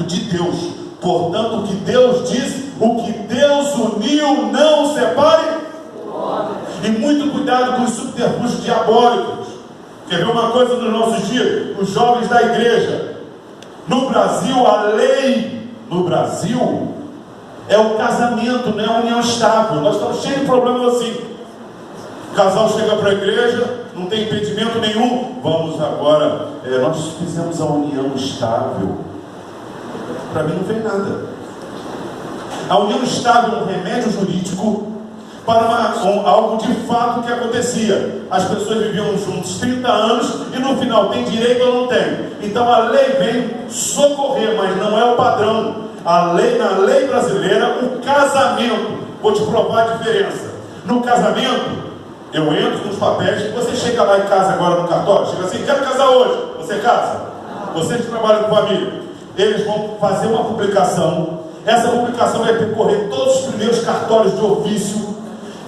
de Deus. Portanto, o que Deus diz, o que Deus uniu, não separe. E muito cuidado com os subterfúgios diabólicos. Quer ver uma coisa nos nossos dias? Os jovens da igreja. No Brasil, a lei no Brasil é o casamento, não é a união estável. Nós estamos cheios de problemas assim. O casal chega para a igreja, não tem impedimento nenhum. Vamos agora, nós fizemos a união estável. Para mim não vem nada. A união estável é um remédio jurídico para algo de fato que acontecia. As pessoas viviam juntos 30 anos e no final tem direito ou não tem. Então a lei vem socorrer, mas não é o padrão. Na lei brasileira, o casamento, vou te provar a diferença. No casamento, eu entro nos papéis, você chega lá em casa agora no cartório, chega assim, quero casar hoje, você casa? Vocês que trabalham com família, eles vão fazer uma publicação. Essa publicação vai percorrer todos os primeiros cartórios de ofício.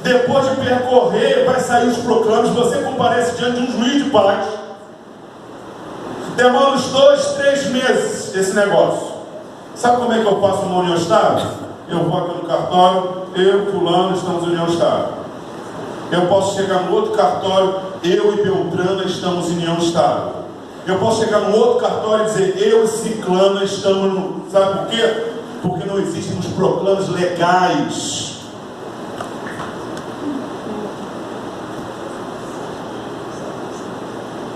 Depois de percorrer, vai sair os proclames, você comparece diante de um juiz de paz. Demora uns 2, 3 meses esse negócio. Sabe como é que eu faço uma união estável? Eu vou aqui no cartório, eu, fulano, estamos em união estável. Eu posso chegar no outro cartório, eu e Beltrana estamos em união estável. Eu posso chegar no outro cartório e dizer, eu e Ciclana estamos no... Sabe por quê? Porque não existem os proclames legais.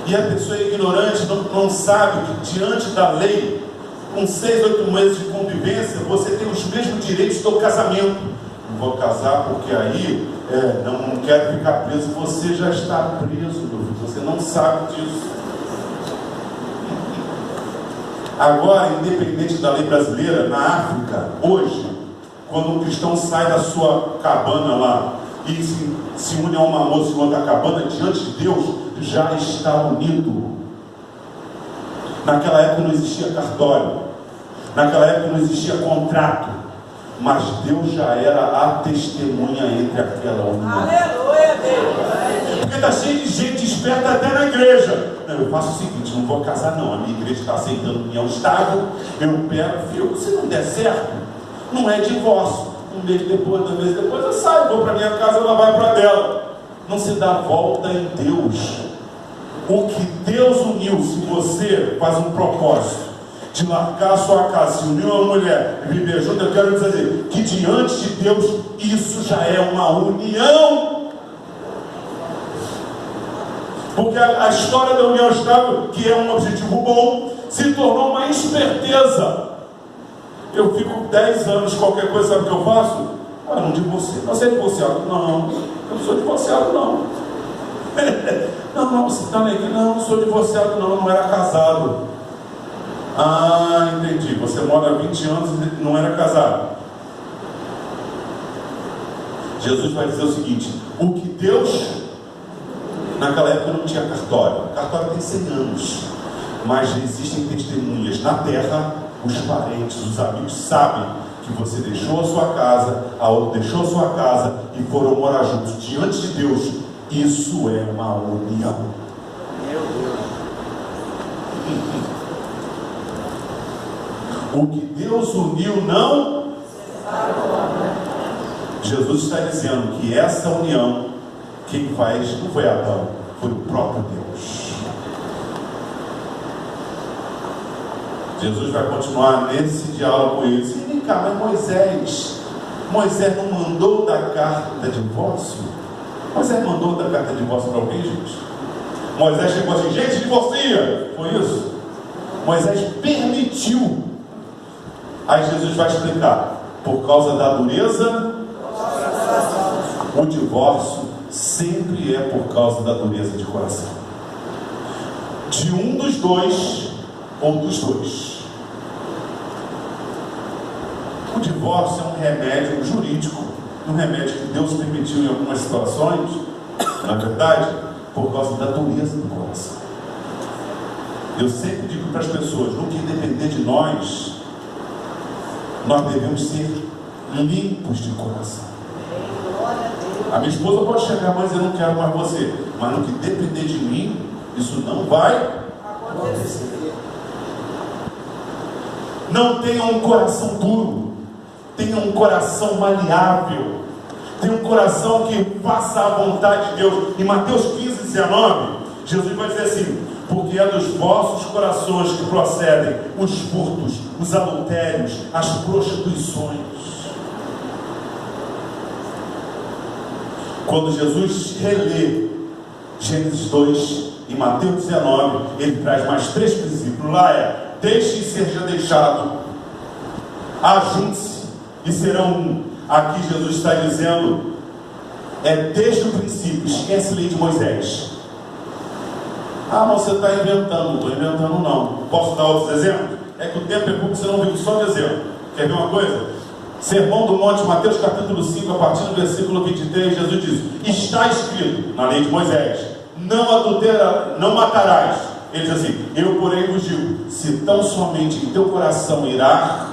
E a pessoa ignorante não sabe que diante da lei, com 6, 8 meses de convivência, você tem os mesmos direitos do casamento. Não vou casar porque aí não quero ficar preso. Você já está preso, meu filho. Você não sabe disso. Agora, independente da lei brasileira, na África, hoje, quando um cristão sai da sua cabana lá e se une a uma moça em outra cabana, diante de Deus, já está unido. Naquela época não existia cartório, naquela época não existia contrato, mas Deus já era a testemunha entre aquela união. Aleluia, Deus! Porque está cheio de gente esperta até na igreja. Não, eu faço o seguinte, não vou casar não, a minha igreja está aceitando união estável, eu pego, filho, se não der certo, não é divórcio. Um mês depois, 2 meses depois, eu saio, vou para minha casa, ela vai para dela. Não se dá volta em Deus. O que Deus uniu, se você faz um propósito de largar a sua casa, se unir uma mulher e viver junto, eu quero dizer que diante de Deus isso já é uma união. Porque a história da união estável, que é um objetivo bom, se tornou uma esperteza. Eu fico 10 anos, qualquer coisa, sabe o que eu faço? Não divorciei. Você é divorciado? Não, eu não sou divorciado não. Não, você está na igreja? Não sou divorciado não era casado. Entendi, você mora há 20 anos e não era casado. Jesus vai dizer o seguinte, o que Deus, naquela época não tinha cartório. Cartório tem 100 anos, mas existem testemunhas na terra. Os parentes, os amigos sabem que você deixou a sua casa, a outra deixou a sua casa e foram morar juntos. Diante de Deus, isso é uma união. Meu Deus. O que Deus uniu não. Jesus está dizendo que essa união, quem faz não foi Adão, foi o próprio Deus. Jesus vai continuar nesse diálogo com eles. E vem cá, mas Moisés não mandou dar carta de divórcio? Moisés mandou dar carta de divórcio para alguém, gente? Moisés chegou assim, gente, divorcia! Foi isso? Moisés permitiu. Aí Jesus vai explicar. Por causa da dureza, o divórcio sempre é por causa da dureza de coração. De um dos dois ou dos dois. O divórcio é um remédio jurídico, um remédio que Deus permitiu em algumas situações, na verdade, por causa da dureza do coração. Eu sempre digo para as pessoas, no que depender de nós devemos ser limpos de coração. A minha esposa pode chegar, mas eu não quero mais você. Mas no que depender de mim, isso não vai acontecer. Não tenha um coração duro, tenha um coração maleável, tenha um coração que faça a vontade de Deus. Em Mateus 15:19, Jesus vai dizer assim: porque é dos vossos corações que procedem os furtos, os adultérios, as prostituições. Quando Jesus relê Gênesis 2, em Mateus 19, ele traz mais 3 princípios. Lá é: deixe e seja deixado, ajunte-se e serão um. Aqui Jesus está dizendo, desde o princípio, esquece a lei de Moisés. Ah, mas você está inventando. Não estou inventando não. Posso dar outros exemplos? É que o tempo é pouco, você não vive só de exemplo. Quer ver uma coisa? Sermão do Monte, Mateus capítulo 5, a partir do versículo 23, Jesus diz: está escrito na lei de Moisés, não adultera, não matarás. Ele diz assim: eu porém vos digo, se tão somente em teu coração irá.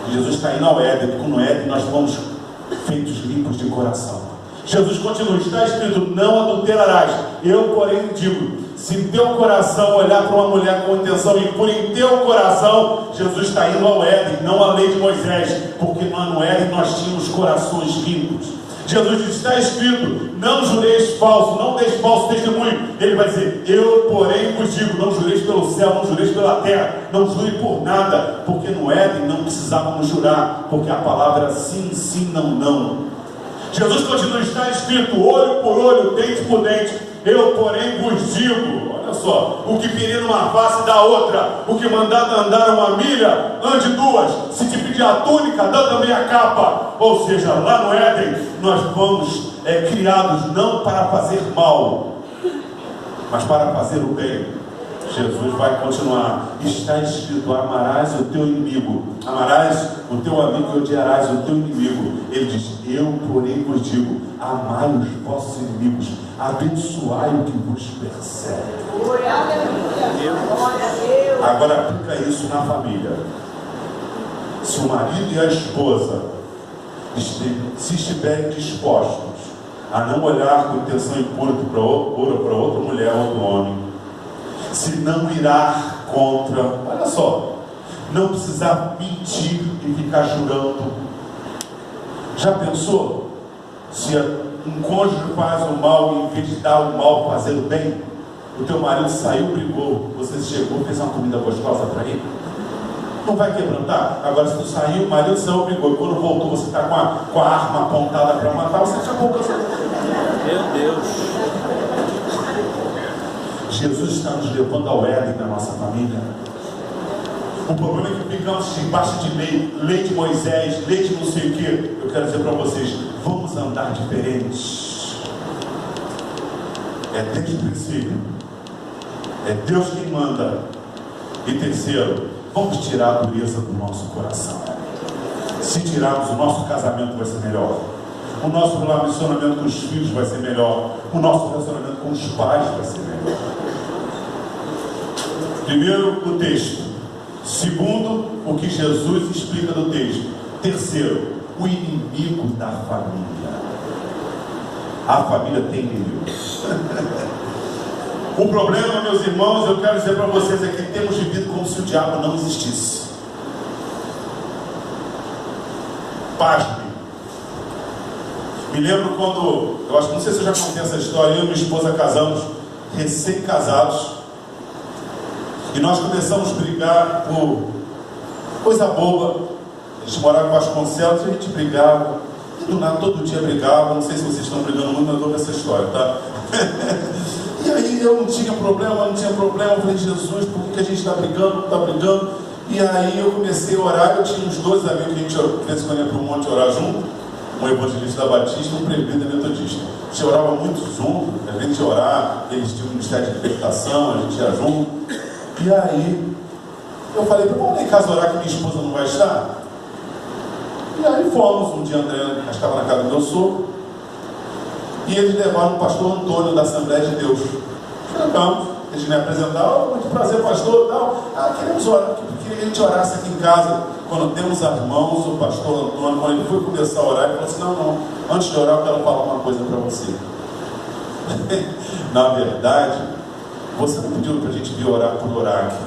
Jesus está indo ao Éden, porque no Éden nós fomos feitos limpos de coração. Jesus continua: está escrito, não adulterarás. Eu porém digo, se teu coração olhar para uma mulher com intenção impura em teu coração, Jesus está indo ao Éden, não à lei de Moisés, porque no Éden nós tínhamos corações limpos. Jesus diz: está escrito, não jureis falso, não deis falso testemunho. Ele vai dizer: eu porém vos digo, não jureis pelo céu, não jureis pela terra, não jure por nada, porque no Éden não precisávamos jurar, porque a palavra era sim, sim, não, não. Jesus continua: está escrito, olho por olho, dente por dente. Eu porém vos digo, olha só, o que ferir uma face dá outra, o que mandar andar uma milha, ande 2, se te pedir a túnica, dá também a capa. Ou seja, lá no Éden nós fomos criados não para fazer mal, mas para fazer o bem. Jesus vai continuar: está escrito, amarás o teu inimigo, amarás o teu amigo e odiarás o teu inimigo. Ele diz: eu porém vos digo, amai os vossos inimigos, abençoai o que vos persegue. Agora aplica isso na família. Se o marido e a esposa se estiverem dispostos a não olhar com intenção impura para outra mulher ou outro homem, se não irar contra, olha só, não precisar mentir e ficar jurando. Já pensou? Se um cônjuge faz o mal e em vez de dar o mal, fazer o bem, o teu marido saiu, brigou, você chegou, fez uma comida gostosa para ele, não vai quebrantar? Agora, se tu saiu, o marido saiu, brigou, e quando voltou você está com a arma apontada para matar, você já pouco. Meu Deus! Jesus está nos levando ao Éden na nossa família. O problema é que ficamos debaixo de lei de Moisés, lei de não sei o que. Eu quero dizer para vocês, vamos andar diferentes. É desde o princípio. É Deus quem manda. E terceiro, vamos tirar a dureza do nosso coração. Se tirarmos, o nosso casamento vai ser melhor. O nosso relacionamento com os filhos vai ser melhor. O nosso relacionamento com os pais vai ser melhor. Primeiro, o texto. Segundo, o que Jesus explica do texto. Terceiro, o inimigo da família. A família tem inimigo. O problema, meus irmãos, eu quero dizer para vocês, é que temos vivido como se o diabo não existisse. Pasme. Me lembro quando, eu acho que não sei se eu já contei essa história, eu e minha esposa casamos, recém-casados, e nós começamos a brigar por coisa boba. A gente morava em Vasconcelos e a gente brigava, e do nada todo dia brigava. Não sei se vocês estão brigando muito, mas eu dou essa história, tá? E aí eu não tinha problema. Eu falei: Jesus, por que a gente está brigando, não está brigando? E aí eu comecei a orar. Eu tinha uns 2 amigos que a gente fez quando ia para o monte orar junto, um evangelista da Batista e um presbítero metodista. A gente orava muito junto, a gente ia orar, eles tinham um ministério de libertação, a gente ia junto. E aí eu falei: vamos lá em casa orar que minha esposa não vai estar? E aí fomos. Um dia André estava na casa do meu sogro, e eles levaram o pastor Antônio da Assembleia de Deus. Chegamos, eles me apresentaram: muito prazer, pastor, tal. Queremos orar, queria que a gente orasse aqui em casa. Quando temos as mãos, o pastor Antônio, quando ele foi começar a orar, ele falou assim: não, antes de orar eu quero falar uma coisa para você. Na verdade, você não pediu para a gente vir orar por orar aqui.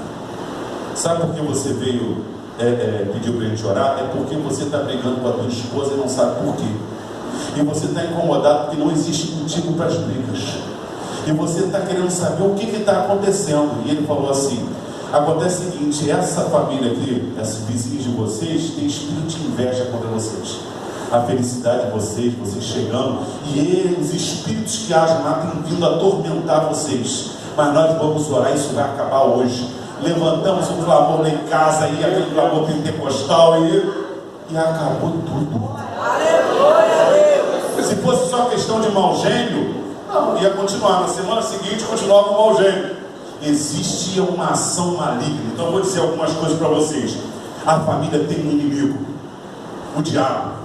Sabe por que você veio pediu para a gente orar, é porque você está brigando com a tua esposa e não sabe por quê. E você está incomodado porque não existe motivo para as brigas. E você está querendo saber o que está acontecendo. E ele falou assim: acontece o seguinte, essa família aqui, esses vizinhos de vocês, tem espírito de inveja contra vocês. A felicidade de vocês, vocês chegando, e os espíritos que agem lá têm vindo atormentar vocês. Mas nós vamos orar, isso vai acabar hoje. Levantamos um clamor lá em casa, aí aquele clamor pentecostal, e acabou tudo. Se fosse só questão de mau gênio, não, ia continuar. Na semana seguinte continuava o mau gênio. Existia uma ação maligna. Então eu vou dizer algumas coisas para vocês. A família tem um inimigo, o diabo.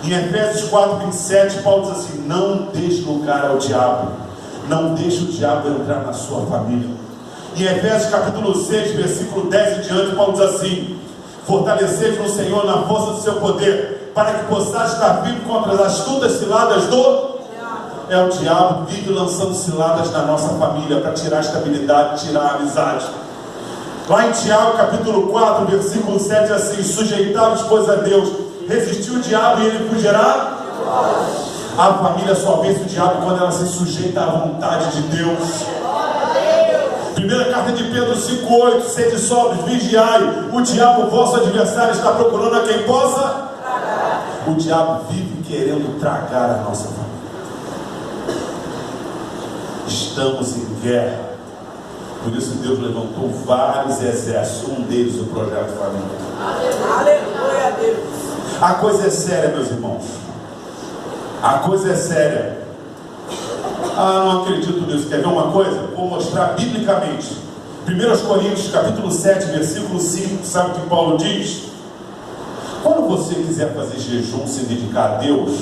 Em Efésios 4:27, Paulo diz assim: não deixe lugar ao diabo. Não deixe o diabo entrar na sua família. Em Efésios capítulo 6, versículo 10 e diante, Paulo diz assim: fortalecei-vos no Senhor na força do seu poder, para que possais estar firme contra as astutas ciladas do diabo. O diabo vive lançando ciladas na nossa família para tirar a estabilidade, tirar a amizade. Lá em Tiago capítulo 4, versículo 7, assim: sujeitai-vos, pois, a Deus, resistiu o diabo e ele fugirá. A família só vence o diabo quando ela se sujeita à vontade de Deus. Primeira carta de Pedro 5:8: sede sóbrios, vigiai, o diabo, vosso adversário, está procurando a quem possa. O diabo vive querendo tragar a nossa família. Estamos em guerra. Por isso Deus levantou vários exércitos, um deles o projeto família. Aleluia a Deus. A coisa é séria, meus irmãos. A coisa é séria. Não acredito nisso. Quer ver uma coisa? Vou mostrar biblicamente. 1 Coríntios capítulo 7, versículo 5. Sabe o que Paulo diz? Quando você quiser fazer jejum, se dedicar a Deus,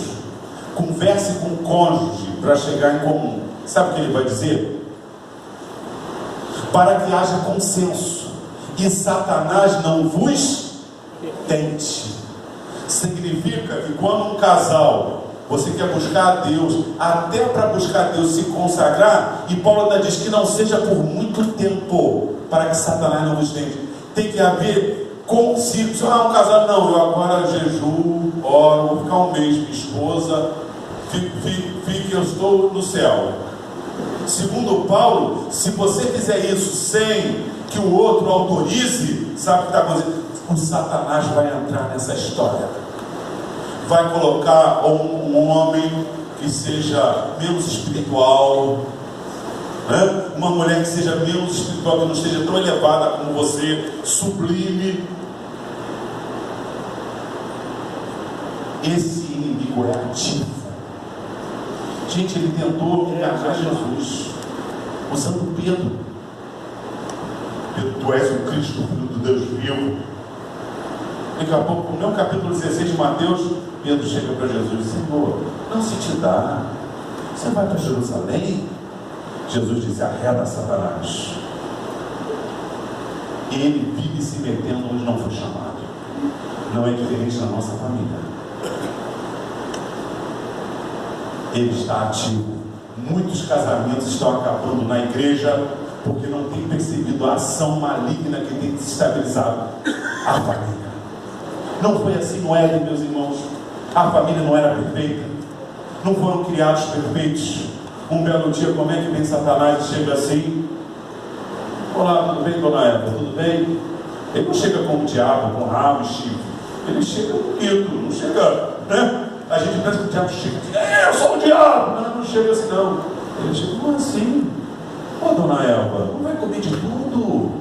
converse com o cônjuge para chegar em comum. Sabe o que ele vai dizer? Para que haja consenso e Satanás não vos tente. Significa que quando um casal, você quer buscar a Deus, até para buscar a Deus se consagrar, e Paulo ainda diz que não seja por muito tempo, para que Satanás não vos tente. Tem que haver consciência. Um casal, não, eu agora jejuo, oro, vou ficar um mês, minha esposa, fique, eu estou no céu. Segundo Paulo, se você fizer isso sem que o outro autorize, sabe o que está acontecendo? O Satanás vai entrar nessa história. Vai colocar um homem que seja menos espiritual, né? Uma mulher que seja menos espiritual, que não esteja tão elevada como você, sublime. Esse inimigo é ativo. Gente, ele tentou enganar Jesus usando Pedro. Pedro, tu és o Cristo, filho do Deus vivo. Daqui a pouco, no capítulo 16 de Mateus, Pedro chega para Jesus e diz: Senhor, não se te dá, você vai para Jerusalém? Jesus diz: arreda Satanás. Ele vive se metendo onde não foi chamado. Não é diferente na nossa família. Ele está ativo. Muitos casamentos estão acabando na igreja porque não tem percebido a ação maligna que tem desestabilizado a família. Não foi assim no Éden, meus irmãos. A família não era perfeita, não foram criados perfeitos. Um belo dia, como é que vem Satanás e chega assim: olá, tudo bem, dona Eva? Tudo bem? Ele não chega como o diabo, com rabo e chifre. Ele chega bonito, não chega, né? A gente pensa que o diabo chega assim: eu sou o diabo. Não chega assim, não. Ele chega: como assim? Ô, dona Eva, não vai comer de tudo?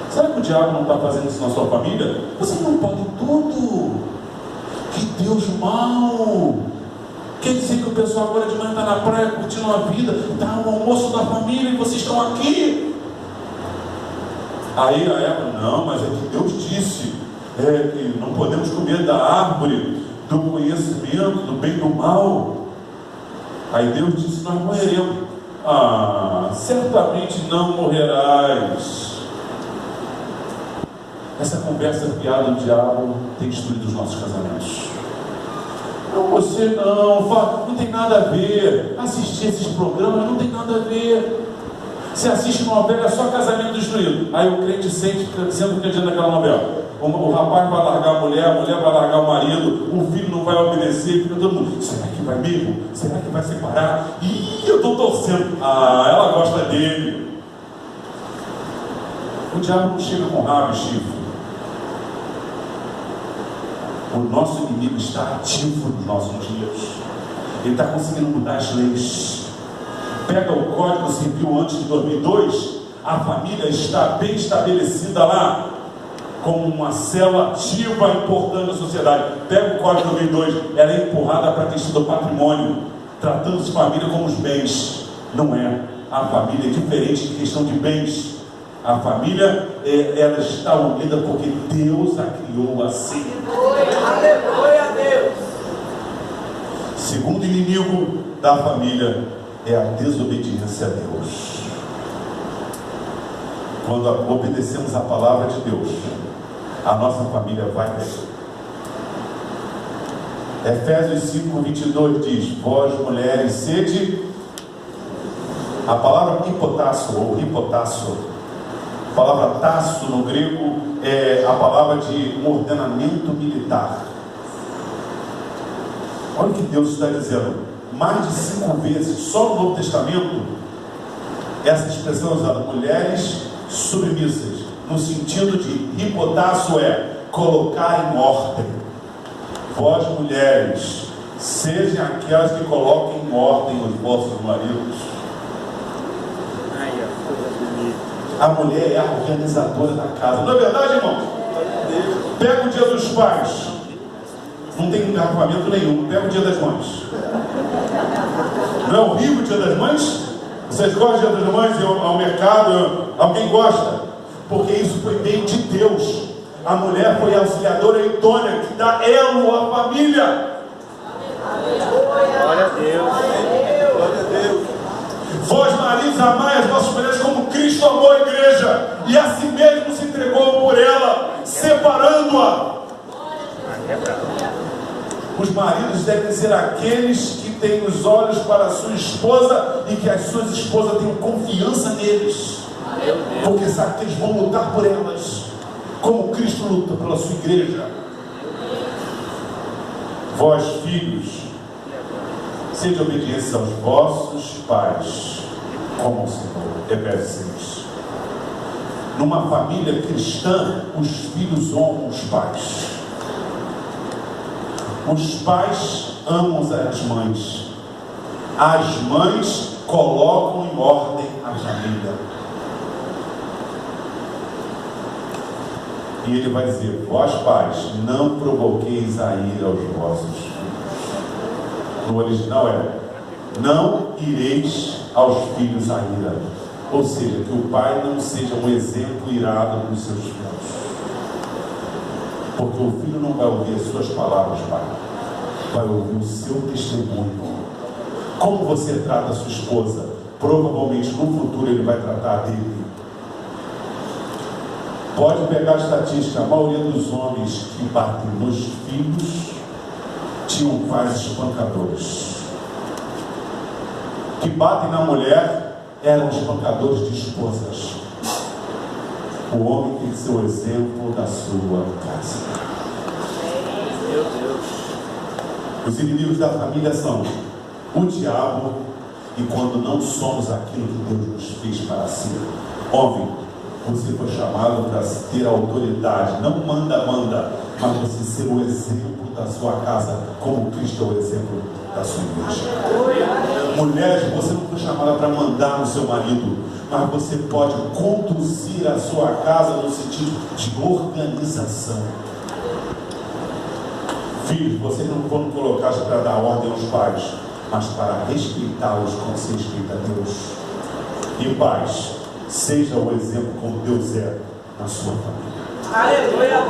Sabe que o diabo não está fazendo isso na sua família? Você não pode tudo. Que Deus mau. Quer dizer que o pessoal agora de manhã está na praia curtindo a vida, está no almoço da família e vocês estão aqui? Aí a Eva: não, mas é que Deus disse que não podemos comer da árvore do conhecimento do bem e do mal. Aí Deus disse: nós morreremos. Certamente não morrerás. Essa conversa fiada do diabo tem destruído os nossos casamentos. Não, você não tem nada a ver. Assistir esses programas não tem nada a ver. Você assiste novela, é só casamento destruído. Aí o crente sente sendo crente naquela novela. O rapaz vai largar a mulher vai largar o marido, o filho não vai obedecer, fica todo mundo, será que vai mesmo? Será que vai separar? Ih, eu estou torcendo. Ah, ela gosta dele. O diabo não chega com rabo e chifre. O nosso inimigo está ativo nos nossos dias. Ele está conseguindo mudar as leis. Pega o Código Civil antes de 2002, a família está bem estabelecida lá, como uma célula ativa importante na sociedade. Pega o Código 2002, ela é empurrada para a questão do patrimônio, tratando-se família como os bens. Não é. A família é diferente de questão de bens. A família, ela está unida porque Deus a criou assim. Aleluia a Deus. Segundo inimigo da família é a desobediência a Deus. Quando obedecemos a palavra de Deus, a nossa família vai bem. Efésios 5:22 diz: vós mulheres sede. A palavra hipotácio ou hipotácio, a palavra tasso no grego é a palavra de um ordenamento militar. Olha o que Deus está dizendo. Mais de 5 vezes, só no Novo Testamento, essa expressão é usada: mulheres submissas, no sentido de hipotácio é colocar em ordem. Vós mulheres, sejam aquelas que coloquem em ordem os vossos maridos. A mulher é a organizadora da casa. Não é verdade, irmão? Pega o dia dos pais. Não tem engarrafamento nenhum. Pega o dia das mães. Não é horrível o dia das mães? Vocês gostam do dia das mães? Ir ao mercado? Alguém gosta? Porque isso foi meio de Deus. A mulher foi a auxiliadora idônea que dá elo à família. Glória a Deus. Glória a Deus. Vós, maridos, amai as vossas mulheres como Cristo amou a igreja e a si mesmo se entregou por ela, separando-a. Os maridos devem ser aqueles que têm os olhos para a sua esposa e que as suas esposas tenham confiança neles, porque sabe que eles vão lutar por elas, como Cristo luta pela sua igreja. Vós, filhos, sede obedientes aos vossos pais, como o Senhor. Efésios 6. Numa família cristã, os filhos honram os pais. Os pais amam as mães. As mães colocam em ordem a família. E ele vai dizer: vós pais, não provoqueis a ira aos vossos filhos. No original é: não ireis aos filhos a ira. Ou seja, que o pai não seja um exemplo irado para os seus filhos. Porque o filho não vai ouvir as suas palavras, pai. Vai ouvir o seu testemunho. Como você trata a sua esposa, provavelmente no futuro ele vai tratar dele. Pode pegar a estatística: a maioria dos homens que batem nos filhos tinham pais espancadores. Que batem na mulher eram espancadores de esposas. O homem tem que ser o exemplo da sua casa. Meu Deus. Os inimigos da família são o diabo e quando não somos aquilo que Deus nos fez para ser. Homem, você foi chamado para ter autoridade, não manda, mas você ser o exemplo da sua casa, como Cristo é o exemplo da sua igreja. Mulheres, você não foi chamada para mandar no seu marido, mas você pode conduzir a sua casa no sentido de organização. Filhos, vocês não foram colocados para dar ordem aos pais, mas para respeitá-los como se respeita a Deus. E pais, seja o exemplo como Deus é na sua família. Aleluia a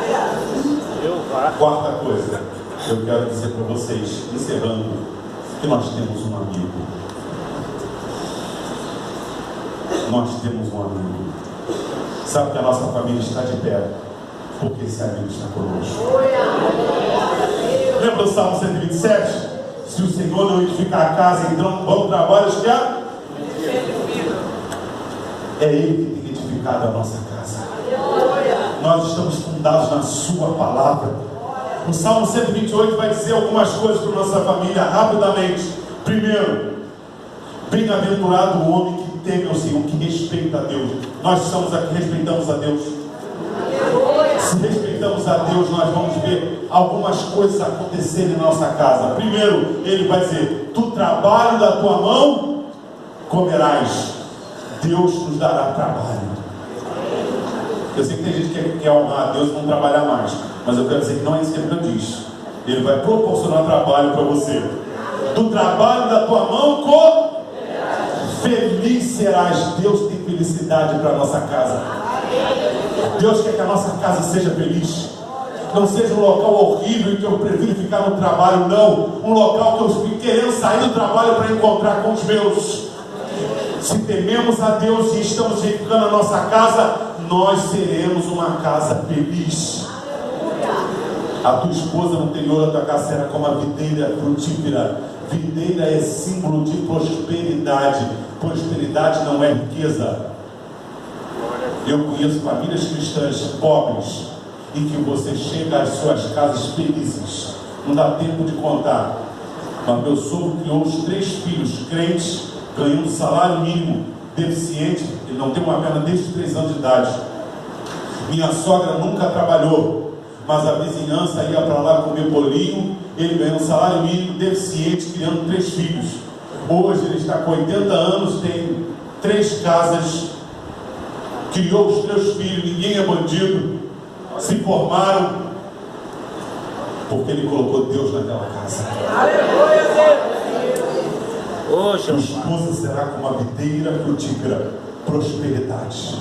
Deus. Quarta coisa, eu quero dizer para vocês, encerrando, que nós temos um amigo. Nós temos um amigo. Sabe que a nossa família está de pé, porque esse amigo está conosco. Lembra do Salmo 127? Se o Senhor não edificar a casa, então vão trabalhos que há. É Ele que tem edificado a nossa casa. Nós estamos fundados na Sua palavra. O Salmo 128 vai dizer algumas coisas para a nossa família rapidamente. Primeiro, bem-aventurado o homem que teme ao Senhor, que respeita a Deus. Nós estamos aqui, respeitamos a Deus. Se respeitamos a Deus, nós vamos ver algumas coisas acontecerem na nossa casa. Primeiro, Ele vai dizer: do trabalho da tua mão comerás. Deus nos dará trabalho. Eu sei que tem gente que quer honrar a Deus e não trabalhar mais, mas eu quero dizer que não é isso que a Bíblia diz. Ele vai proporcionar trabalho para você. Do trabalho da tua mão feliz serás. Deus tem felicidade para a nossa casa. Deus quer que a nossa casa seja feliz. Não seja um local horrível em que eu prefiro ficar no trabalho, não. Um local que eu fico querendo sair do trabalho para encontrar com os meus. Se tememos a Deus e estamos edificando a nossa casa, nós seremos uma casa feliz. A tua esposa no interior da tua casa será como a videira frutífera. Videira é símbolo de prosperidade. Prosperidade não é riqueza. Eu conheço famílias cristãs pobres em que você chega às suas casas felizes. Não dá tempo de contar. Mas meu sogro criou os 3 filhos crentes, ganhando salário mínimo, deficiente. Ele não tem uma perna desde os 3 anos de idade. Minha sogra nunca trabalhou, mas a vizinhança ia para lá comer bolinho. Ele ganhou um salário mínimo, deficiente, criando 3 filhos. Hoje ele está com 80 anos, tem 3 casas, criou os 3 filhos, ninguém é bandido, se formaram, porque ele colocou Deus naquela casa. A esposa será como a videira frutífera, prosperidade.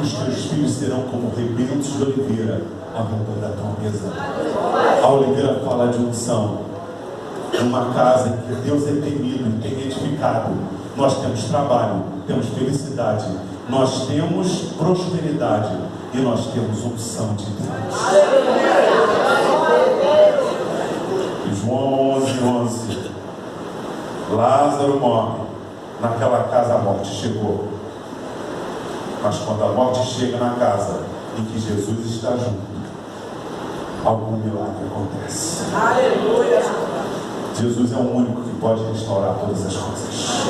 Os 3 filhos serão como rebentos de oliveira ao redor da tua mesa. A oliveira fala de unção. Uma casa em que Deus é temido e tem edificado. Nós temos trabalho, temos felicidade, nós temos prosperidade e nós temos unção de Deus. João 11:11. Lázaro morre. Naquela casa a morte chegou. Mas quando a morte chega na casa em que Jesus está junto, algum milagre acontece. Aleluia! Jesus é o único que pode restaurar todas as coisas.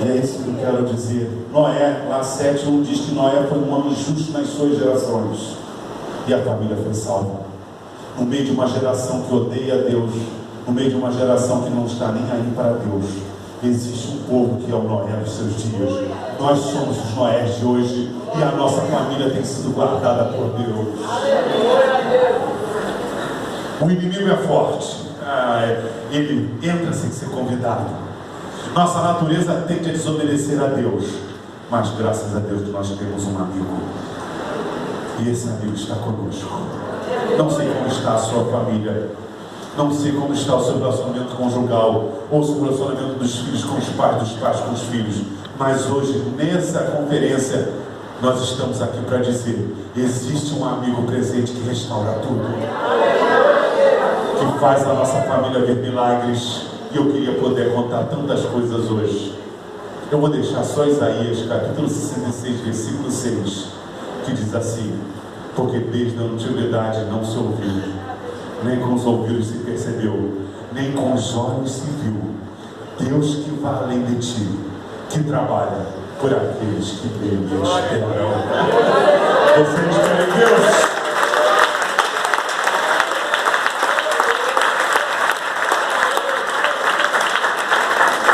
E é isso que eu quero dizer. Noé, lá 7:1 diz que Noé foi um homem justo nas suas gerações. E a família foi salva. No meio de uma geração que odeia a Deus, no meio de uma geração que não está nem aí para Deus, existe um povo que é o Noé dos seus dias. Nós somos os Noés de hoje e a nossa família tem sido guardada por Deus. O inimigo é forte. Ele entra sem ser convidado. Nossa natureza tende a desobedecer a Deus, mas graças a Deus nós temos um amigo, e esse amigo está conosco. Não sei como está a sua família, não sei como está o seu relacionamento conjugal, ou o seu relacionamento dos filhos com os pais, dos pais com os filhos, mas hoje, nessa conferência, nós estamos aqui para dizer: existe um amigo presente que restaura tudo, que faz a nossa família ver milagres. E eu queria poder contar tantas coisas hoje. Eu vou deixar só Isaías, capítulo 66, versículo 6, que diz assim: porque desde a antiguidade não se ouviu, nem com os ouvidos se percebeu, nem com os olhos se viu, Deus que vai além de ti, que trabalha por aqueles que nele esperam. Vocês querem Deus?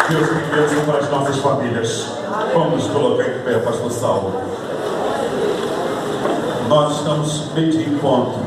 Deus tem bênção para as nossas famílias. Vamos colocar em pé, pastor Saulo. Nós estamos meio de encontro.